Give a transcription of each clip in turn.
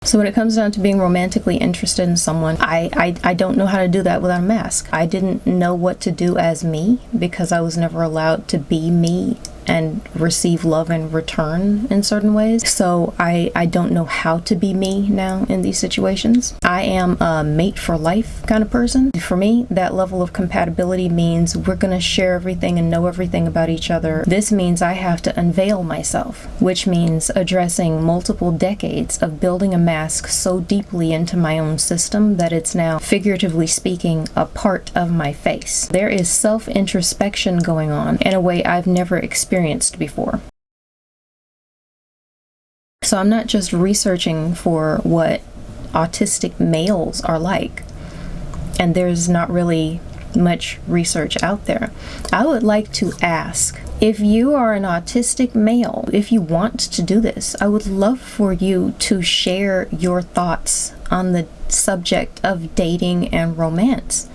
So when it comes down to being romantically interested in someone, I don't know how to do that without a mask. I didn't know what to do as me because I was never allowed to be me and receive love in return in certain ways. So I don't know how to be me now in these situations. I am a mate for life kind of person. For me, that level of compatibility means we're gonna share everything and know everything about each other. This means I have to unveil myself, which means addressing multiple decades of building a mask so deeply into my own system that it's now, figuratively speaking, a part of my face. There is self-introspection going on in a way I've never experienced before. So I'm not just researching for what autistic males are like, and there's not really much research out there. I would like to ask, if you are an autistic male, if you want to do this, I would love for you to share your thoughts on the subject of dating and romance,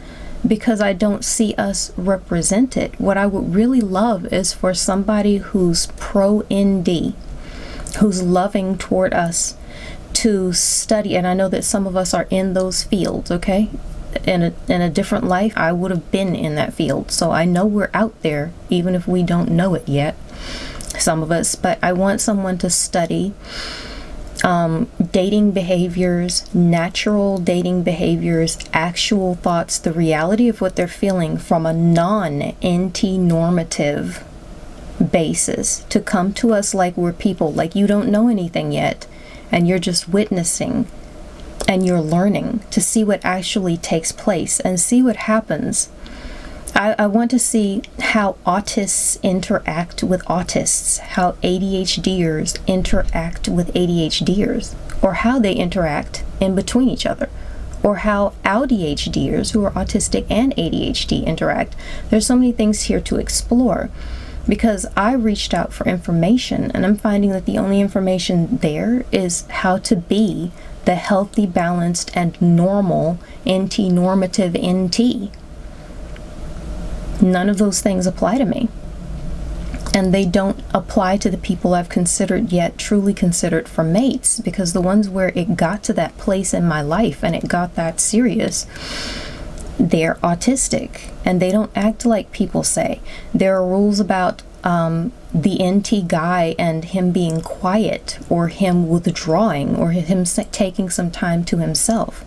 because I don't see us represented. What I would really love is for somebody who's pro-ND, who's loving toward us, to study. And I know that some of us are in those fields, okay? In a different life, I would have been in that field. So I know we're out there, even if we don't know it yet, some of us. But I want someone to study dating behaviors, natural dating behaviors, actual thoughts, the reality of what they're feeling from a non-NT normative basis, to come to us like we're people, like you don't know anything yet, and you're just witnessing and you're learning to see what actually takes place and see what happens. I want to see how autists interact with autists, how ADHDers interact with ADHDers, or how they interact in between each other, or how ADHDers who are autistic and ADHD interact. There's so many things here to explore, because I reached out for information and I'm finding that the only information there is how to be the healthy, balanced, and normal NT normative NT. None of those things apply to me. And they don't apply to the people I've considered yet, truly considered for mates, because the ones where it got to that place in my life and it got that serious, they're autistic and they don't act like people say. There are rules about the NT guy and him being quiet, or him withdrawing, or him taking some time to himself.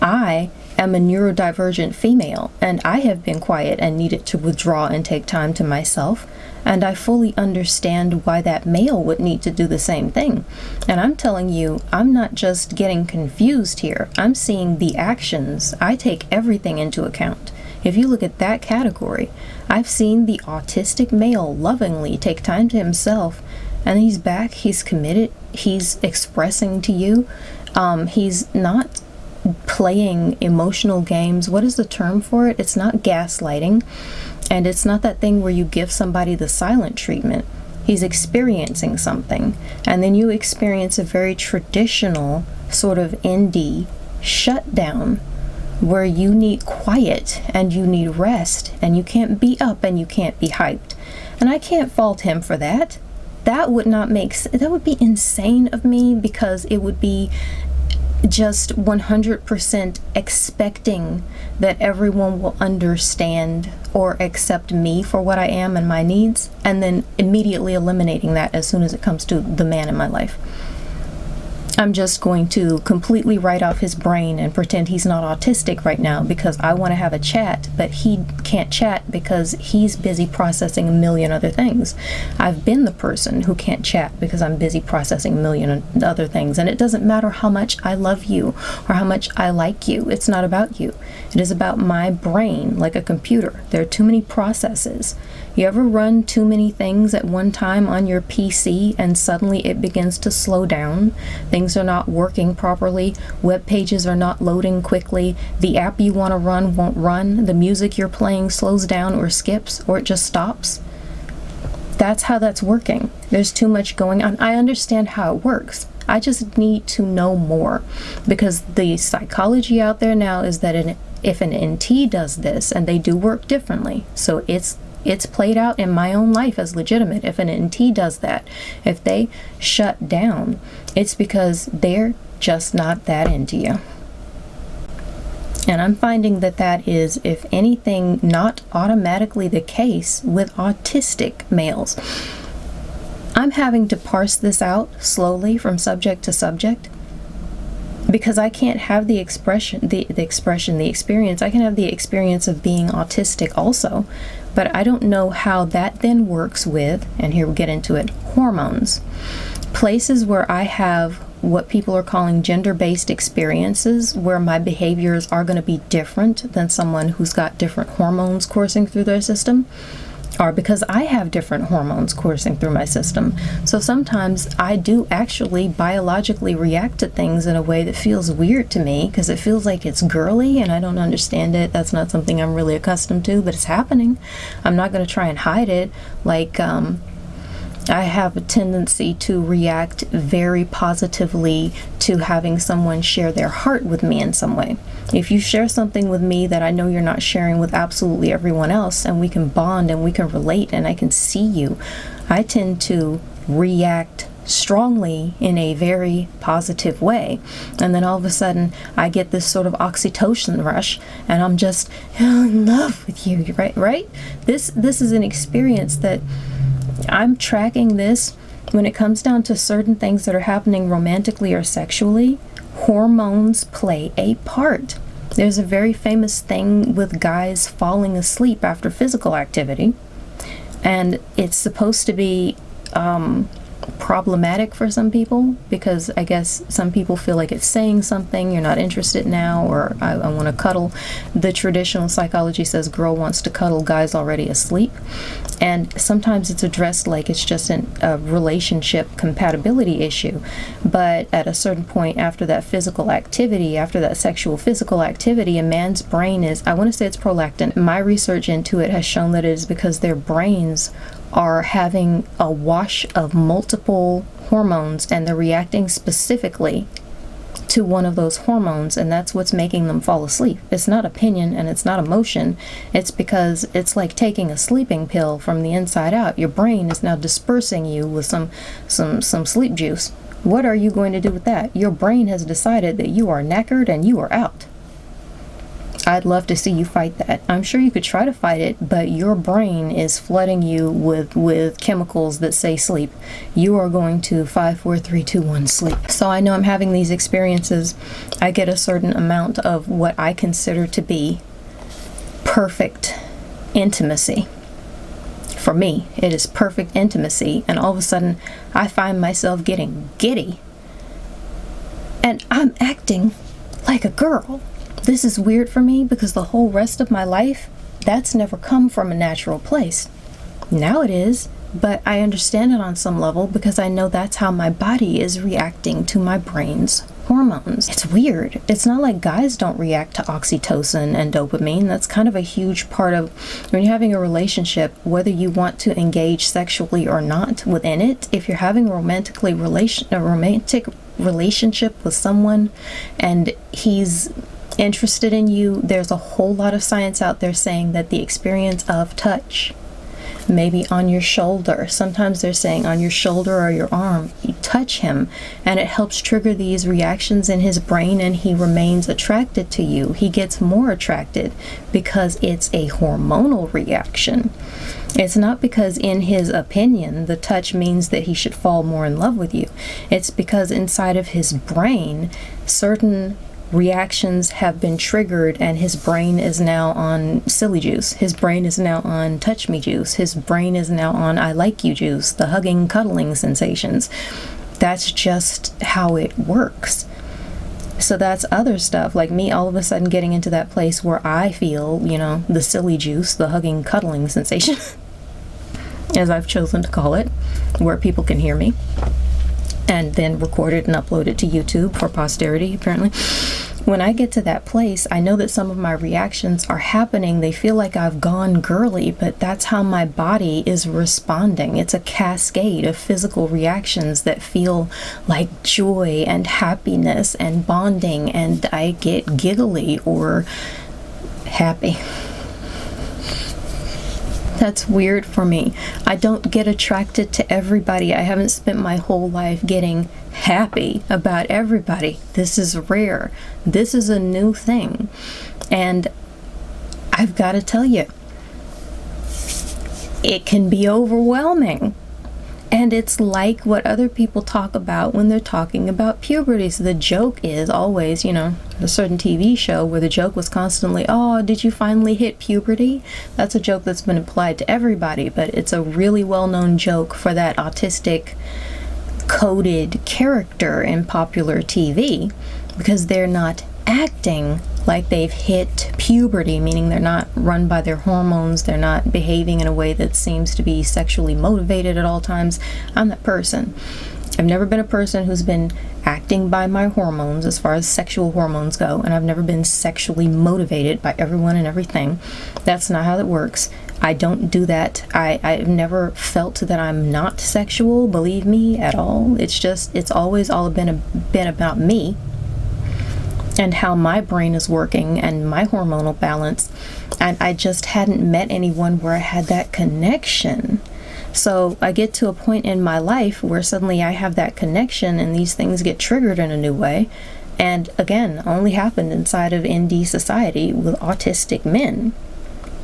I am a neurodivergent female, and I have been quiet and needed to withdraw and take time to myself, and I fully understand why that male would need to do the same thing. And I'm telling you, I'm not just getting confused here. I'm seeing the actions. I take everything into account. If you look at that category, I've seen the autistic male lovingly take time to himself, and he's back, he's committed, he's expressing to you, he's not playing emotional games. What is the term for it? It's not gaslighting, and it's not that thing where you give somebody the silent treatment. He's experiencing something, and then you experience a very traditional sort of ND shutdown, where you need quiet and you need rest, and you can't be up and you can't be hyped. And I can't fault him for that. That would not make sense. That would be insane of me, because it would be just 100% expecting that everyone will understand or accept me for what I am and my needs, and then immediately eliminating that as soon as it comes to the man in my life. I'm just going to completely write off his brain and pretend he's not autistic right now because I want to have a chat, but he can't chat because he's busy processing a million other things. I've been the person who can't chat because I'm busy processing a million other things, and it doesn't matter how much I love you or how much I like you. It's not about you. It is about my brain, like a computer. There are too many processes. You ever run too many things at one time on your PC and suddenly it begins to slow down? Things are not working properly. Web pages are not loading quickly. The app you want to run won't run. The music you're playing slows down or skips, or it just stops. That's how that's working. There's too much going on. I understand how it works. I just need to know more, because the psychology out there now is that if an NT does this, and they do work differently, so it's played out in my own life as legitimate. If an NT does that, if they shut down, it's because they're just not that into you. And I'm finding that that is, if anything, not automatically the case with autistic males. I'm having to parse this out slowly from subject to subject, because I can't have the experience. I can have the experience of being autistic also, but I don't know how that then works with, and here we get into it, hormones. Places where I have what people are calling gender-based experiences, where my behaviors are going to be different than someone who's got different hormones coursing through their system, or because I have different hormones coursing through my system. So sometimes I do actually biologically react to things in a way that feels weird to me, because it feels like it's girly and I don't understand it. That's not something I'm really accustomed to, but it's happening. I'm not going to try and hide it. Like, I have a tendency to react very positively to having someone share their heart with me in some way. If you share something with me that I know you're not sharing with absolutely everyone else, and we can bond and we can relate and I can see you, I tend to react strongly in a very positive way. And then all of a sudden I get this sort of oxytocin rush and I'm just in love with you, right? This is an experience that I'm tracking. This when it comes down to certain things that are happening romantically or sexually. Hormones play a part. There's a very famous thing with guys falling asleep after physical activity, and it's supposed to be problematic for some people, because I guess some people feel like it's saying something, you're not interested now, or I want to cuddle. The traditional psychology says girl wants to cuddle, guy's already asleep. And sometimes it's addressed like it's just a relationship compatibility issue. But at a certain point after that physical activity, after that sexual physical activity, a man's brain is, I want to say it's prolactin. My research into it has shown that it is because their brains are having a wash of multiple hormones and they're reacting specifically to one of those hormones, and that's what's making them fall asleep. It's not opinion and it's not emotion. It's because it's like taking a sleeping pill from the inside out. Your brain is now dispersing you with some sleep juice. What are you going to do with that? Your brain has decided that you are knackered and you are out. I'd love to see you fight that. I'm sure you could try to fight it, but your brain is flooding you with chemicals that say sleep. You are going to 5, 4, 3, 2, 1 sleep. So I know I'm having these experiences. I get a certain amount of what I consider to be perfect intimacy. For me, it is perfect intimacy, and all of a sudden I find myself getting giddy. And I'm acting like a girl. This is weird for me because the whole rest of my life, that's never come from a natural place. Now it is, but I understand it on some level because I know that's how my body is reacting to my brain's hormones. It's weird. It's not like guys don't react to oxytocin and dopamine. That's kind of a huge part of when you're having a relationship, whether you want to engage sexually or not within it. If you're having a romantic relationship with someone and he's interested in you, there's a whole lot of science out there saying that the experience of touch, maybe on your shoulder, sometimes they're saying on your shoulder or your arm, you touch him and it helps trigger these reactions in his brain and he remains attracted to you. He gets more attracted because it's a hormonal reaction. It's not because in his opinion the touch means that he should fall more in love with you. It's because inside of his brain certain reactions have been triggered and his brain is now on silly juice. His brain is now on touch me juice. His brain is now on I like you juice, the hugging, cuddling sensations. That's just how it works. So that's other stuff, like me all of a sudden getting into that place where I feel, the silly juice, the hugging, cuddling sensation, as I've chosen to call it, where people can hear me, and then record it and upload it to YouTube for posterity, apparently. When I get to that place, I know that some of my reactions are happening. They feel like I've gone girly, but that's how my body is responding. It's a cascade of physical reactions that feel like joy and happiness and bonding, and I get giggly or happy. That's weird for me. I don't get attracted to everybody. I haven't spent my whole life getting happy about everybody. This is rare. This is a new thing. And I've got to tell you, it can be overwhelming. And it's like what other people talk about when they're talking about puberty. So the joke is always, a certain TV show where the joke was constantly, oh, did you finally hit puberty? That's a joke that's been applied to everybody, but it's a really well-known joke for that autistic coded character in popular TV, because they're not acting like they've hit puberty, meaning they're not run by their hormones, they're not behaving in a way that seems to be sexually motivated at all times. I'm that person. I've never been a person who's been acting by my hormones as far as sexual hormones go, and I've never been sexually motivated by everyone and everything. That's not how that works. I don't do that. I've never felt that I'm not sexual, believe me, at all. It's always all been about me and how my brain is working and my hormonal balance. And I just hadn't met anyone where I had that connection. So I get to a point in my life where suddenly I have that connection and these things get triggered in a new way. And again, only happened inside of ND society with autistic men.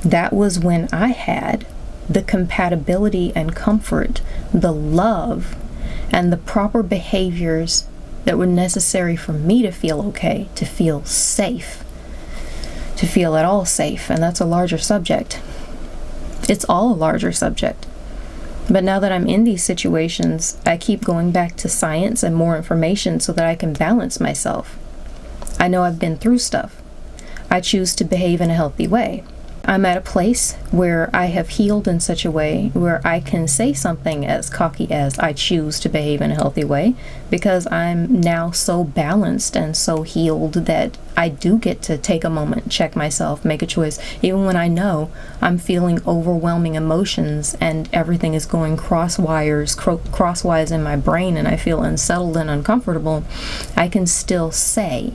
That was when I had the compatibility and comfort, the love, and the proper behaviors that were necessary for me to feel okay, to feel safe, to feel at all safe. And that's a larger subject. It's all a larger subject. But now that I'm in these situations, I keep going back to science and more information so that I can balance myself. I know I've been through stuff. I choose to behave in a healthy way. I'm at a place where I have healed in such a way where I can say something as cocky as I choose to behave in a healthy way, because I'm now so balanced and so healed that I do get to take a moment, check myself, make a choice. Even when I know I'm feeling overwhelming emotions and everything is going crosswise in my brain and I feel unsettled and uncomfortable, I can still say,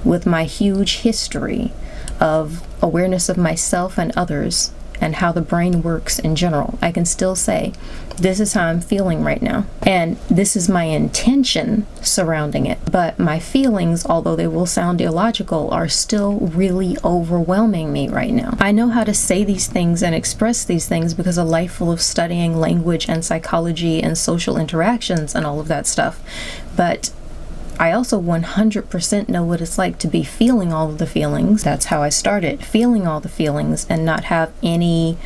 with my huge history of awareness of myself and others and how the brain works in general, I can still say, this is how I'm feeling right now. And this is my intention surrounding it. But my feelings, although they will sound illogical, are still really overwhelming me right now. I know how to say these things and express these things because a life full of studying language and psychology and social interactions and all of that stuff. But I also 100% know what it's like to be feeling all of the feelings. That's how I started, feeling all the feelings and not have any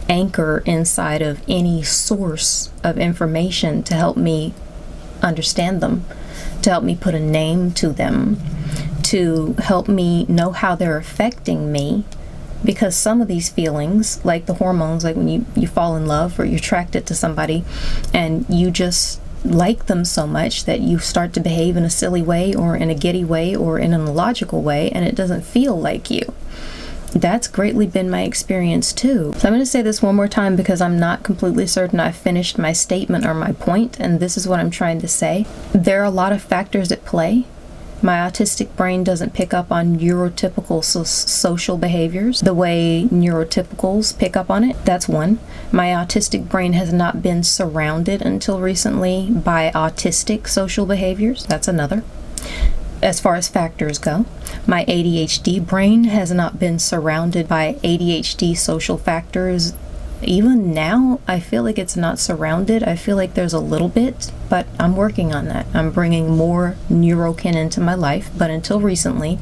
anchor inside of any source of information to help me understand them, to help me put a name to them, to help me know how they're affecting me. Because some of these feelings, like the hormones, like when you fall in love or you're attracted to somebody and you just like them so much that you start to behave in a silly way or in a giddy way or in an illogical way, and it doesn't feel like you. That's greatly been my experience too. So I'm going to say this one more time because I'm not completely certain I've finished my statement or my point, and this is what I'm trying to say. There are a lot of factors at play. My autistic brain doesn't pick up on neurotypical social behaviors the way neurotypicals pick up on it. That's one. My autistic brain has not been surrounded until recently by autistic social behaviors. That's another. As far as factors go, my ADHD brain has not been surrounded by ADHD social factors. Even now, I feel like it's not surrounded. I feel like there's a little bit, but I'm working on that. I'm bringing more neurokin into my life, but until recently,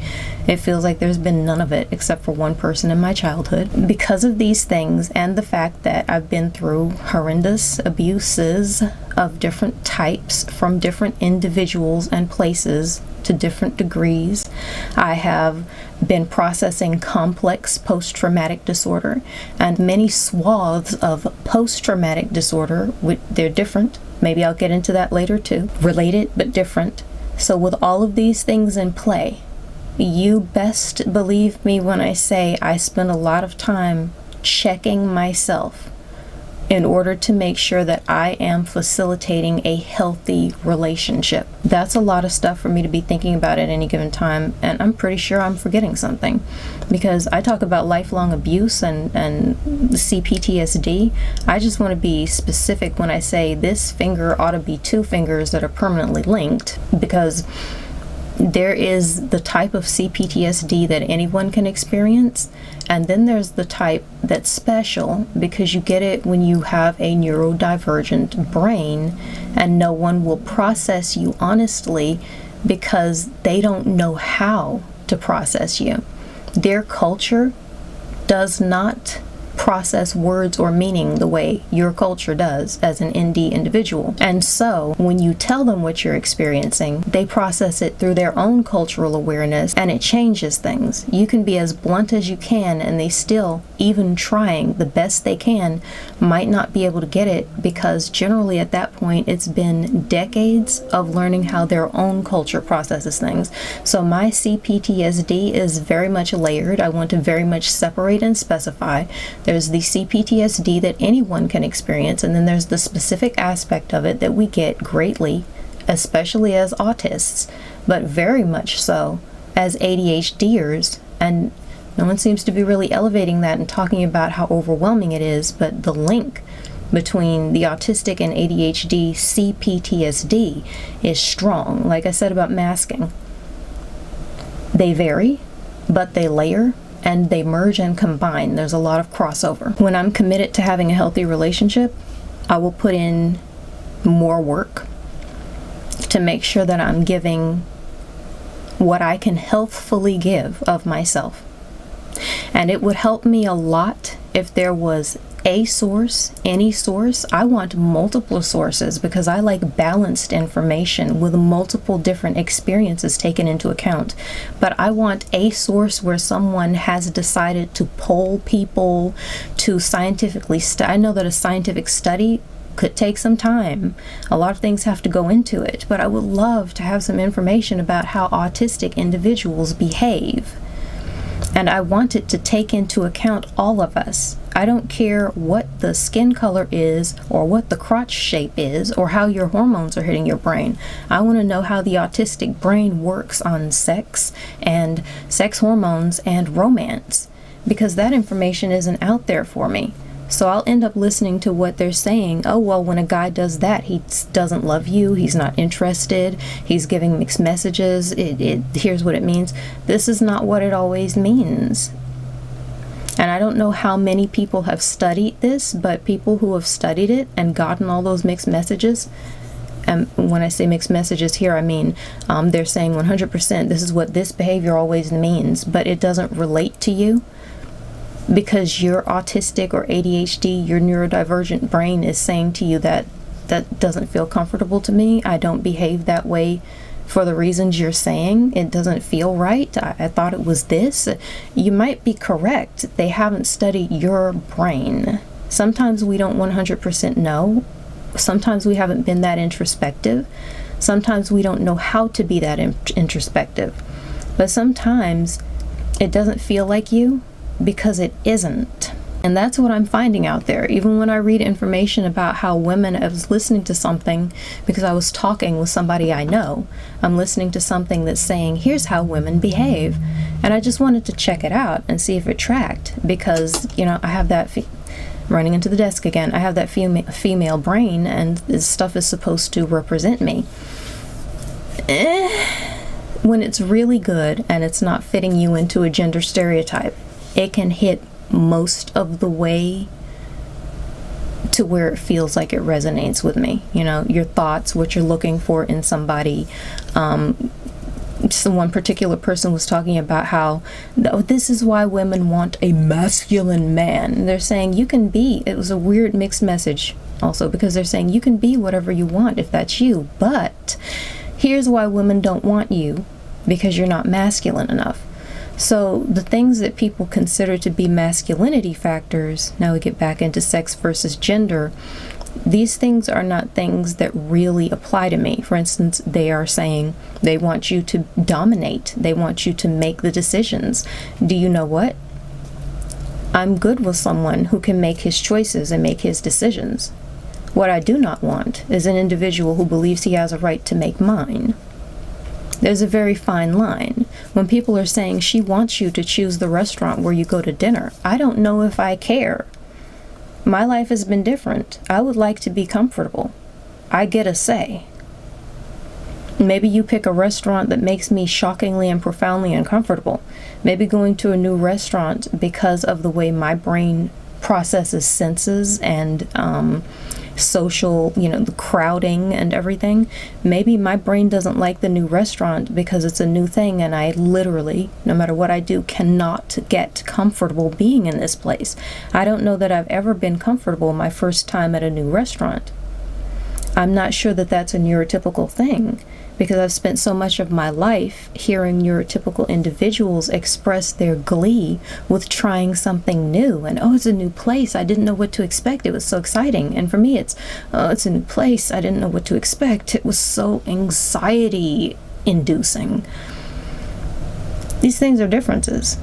it feels like there's been none of it except for one person in my childhood. Because of these things and the fact that I've been through horrendous abuses of different types from different individuals and places to different degrees, I have been processing complex post-traumatic disorder and many swaths of post-traumatic disorder. They're different. Maybe I'll get into that later too. Related but different. So with all of these things in play, you best believe me when I say I spend a lot of time checking myself in order to make sure that I am facilitating a healthy relationship. That's a lot of stuff for me to be thinking about at any given time, and I'm pretty sure I'm forgetting something, because I talk about lifelong abuse and CPTSD. I just want to be specific when I say this finger ought to be two fingers that are permanently linked, because there is the type of CPTSD that anyone can experience, and then there's the type that's special because you get it when you have a neurodivergent brain, and no one will process you honestly because they don't know how to process you. Their culture does not process words or meaning the way your culture does as an ND individual. And so when you tell them what you're experiencing, they process it through their own cultural awareness, and it changes things. You can be as blunt as you can, and they still, even trying the best they can, might not be able to get it, because generally at that point it's been decades of learning how their own culture processes things. So my CPTSD is very much layered. I want to very much separate and specify. There's the CPTSD that anyone can experience, and then there's the specific aspect of it that we get greatly, especially as autists, but very much so as ADHDers, and no one seems to be really elevating that and talking about how overwhelming it is, but the link between the autistic and ADHD CPTSD is strong. Like I said about masking, they vary, but they layer, and they merge and combine. There's a lot of crossover. When I'm committed to having a healthy relationship, I will put in more work to make sure that I'm giving what I can healthfully give of myself. And it would help me a lot if there was a source, any source. I want multiple sources because I like balanced information with multiple different experiences taken into account. But I want a source where someone has decided to poll people, to scientifically I know that a scientific study could take some time. A lot of things have to go into it, but I would love to have some information about how autistic individuals behave. And I want it to take into account all of us. I don't care what the skin color is, or what the crotch shape is, or how your hormones are hitting your brain. I want to know how the autistic brain works on sex and sex hormones and romance, because that information isn't out there for me. So I'll end up listening to what they're saying. Oh, well, when a guy does that, he doesn't love you, he's not interested, he's giving mixed messages, here's what it means. This is not what it always means. And I don't know how many people have studied this, but people who have studied it and gotten all those mixed messages, and when I say mixed messages here, I mean they're saying 100% this is what this behavior always means, but it doesn't relate to you. Because you're autistic or ADHD, your neurodivergent brain is saying to you that doesn't feel comfortable to me. I don't behave that way for the reasons you're saying. It doesn't feel right. I thought it was this. You might be correct. They haven't studied your brain. Sometimes we don't 100% know. Sometimes we haven't been that introspective. Sometimes we don't know how to be that introspective. But sometimes it doesn't feel like you, because it isn't. And that's what I'm finding out there. Even when I read information about how women, I was listening to something because I was talking with somebody I know. I'm listening to something that's saying, here's how women behave. And I just wanted to check it out and see if it tracked, because, I have that, running into the desk again, I have that female brain, and this stuff is supposed to represent me. When it's really good and it's not fitting you into a gender stereotype, it can hit most of the way to where it feels like it resonates with me. Your thoughts, what you're looking for in somebody. One particular person was talking about how, this is why women want a masculine man. They're saying you can be, it was a weird mixed message also, because they're saying you can be whatever you want if that's you, but here's why women don't want you, because you're not masculine enough. So the things that people consider to be masculinity factors, now we get back into sex versus gender, these things are not things that really apply to me. For instance, they are saying they want you to dominate. They want you to make the decisions. Do you know what? I'm good with someone who can make his choices and make his decisions. What I do not want is an individual who believes he has a right to make mine. There's a very fine line. When people are saying she wants you to choose the restaurant where you go to dinner, I don't know if I care. My life has been different. I would like to be comfortable. I get a say. Maybe you pick a restaurant that makes me shockingly and profoundly uncomfortable. Maybe going to a new restaurant because of the way my brain processes senses and social, the crowding and everything. Maybe my brain doesn't like the new restaurant because it's a new thing and I literally, no matter what I do, cannot get comfortable being in this place. I don't know that I've ever been comfortable my first time at a new restaurant. I'm not sure that that's a neurotypical thing, because I've spent so much of my life hearing neurotypical individuals express their glee with trying something new. And, oh, it's a new place. I didn't know what to expect. It was so exciting. And for me, it's a new place. I didn't know what to expect. It was so anxiety-inducing. These things are differences.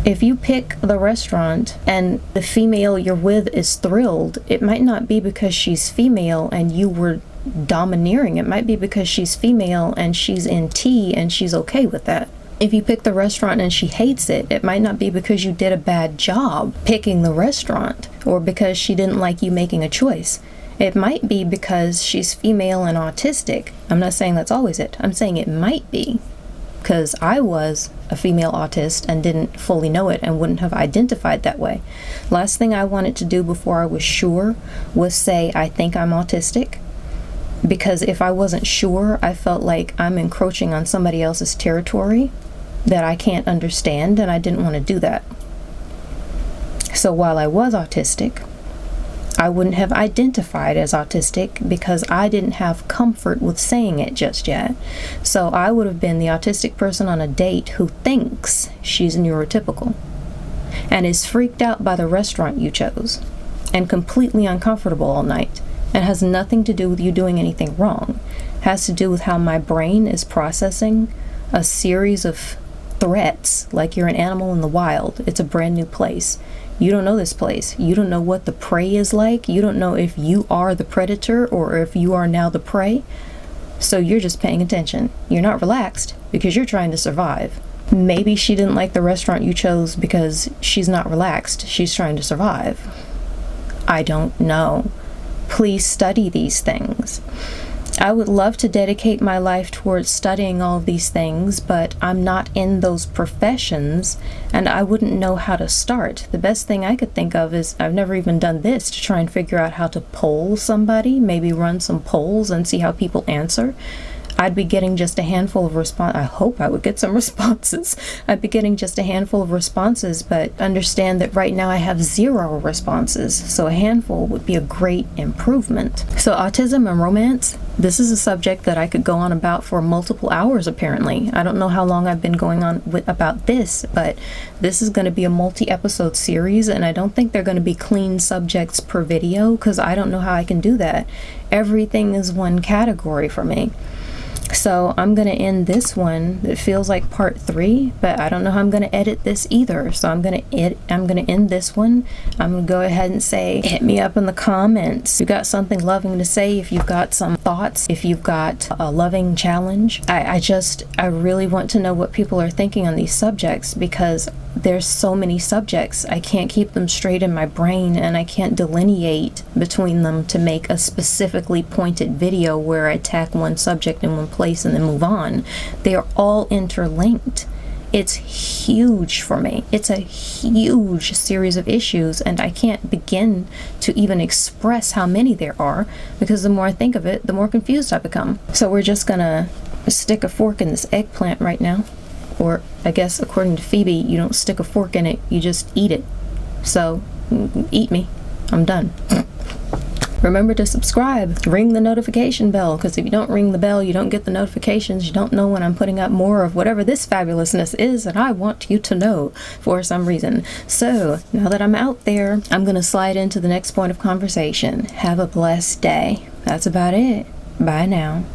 If you pick the restaurant and the female you're with is thrilled, it might not be because she's female and you were domineering. It might be because she's female and she's in tea and she's okay with that. If you pick the restaurant and she hates it, it might not be because you did a bad job picking the restaurant or because she didn't like you making a choice. It might be because she's female and autistic. I'm not saying that's always it. I'm saying it might be, because I was a female autist and didn't fully know it and wouldn't have identified that way. Last thing I wanted to do before I was sure was say, I think I'm autistic. Because if I wasn't sure, I felt like I'm encroaching on somebody else's territory that I can't understand, and I didn't want to do that. So while I was autistic, I wouldn't have identified as autistic because I didn't have comfort with saying it just yet. So I would have been the autistic person on a date who thinks she's neurotypical and is freaked out by the restaurant you chose and completely uncomfortable all night. It has nothing to do with you doing anything wrong. It has to do with how my brain is processing a series of threats, like you're an animal in the wild. It's a brand new place. You don't know this place. You don't know what the prey is like. You don't know if you are the predator or if you are now the prey. So you're just paying attention. You're not relaxed because you're trying to survive. Maybe she didn't like the restaurant you chose because she's not relaxed. She's trying to survive. I don't know. Please study these things. I would love to dedicate my life towards studying all of these things, but I'm not in those professions and I wouldn't know how to start. The best thing I could think of is, I've never even done this, to try and figure out how to poll somebody, maybe run some polls and see how people answer. I'd be getting just a handful of I hope I would get some responses. I'd be getting just a handful of responses, but understand that right now I have 0 responses, so a handful would be a great improvement. So autism and romance, this is a subject that I could go on about for multiple hours apparently. I don't know how long I've been going on about this, but this is going to be a multi-episode series, and I don't think they're going to be clean subjects per video, because I don't know how I can do that. Everything is one category for me. So I'm going to end this one. It feels like part 3, but I don't know how I'm going to edit this either. So I'm going to end this one. I'm going to go ahead and say, hit me up in the comments. If you've got something loving to say, if you've got some thoughts, if you've got a loving challenge. I really want to know what people are thinking on these subjects, because there's so many subjects. I can't keep them straight in my brain, and I can't delineate between them to make a specifically pointed video where I tack one subject in one place and then move on. They are all interlinked. It's huge for me. It's a huge series of issues, and I can't begin to even express how many there are, because the more I think of it, the more confused I become. So we're just gonna stick a fork in this eggplant right now. Or I guess according to Phoebe, you don't stick a fork in it, you just eat it. So eat me. I'm done. Remember to subscribe, ring the notification bell, because if you don't ring the bell, you don't get the notifications. You don't know when I'm putting up more of whatever this fabulousness is, and I want you to know for some reason. So now that I'm out there, I'm going to slide into the next point of conversation. Have a blessed day. That's about it. Bye now.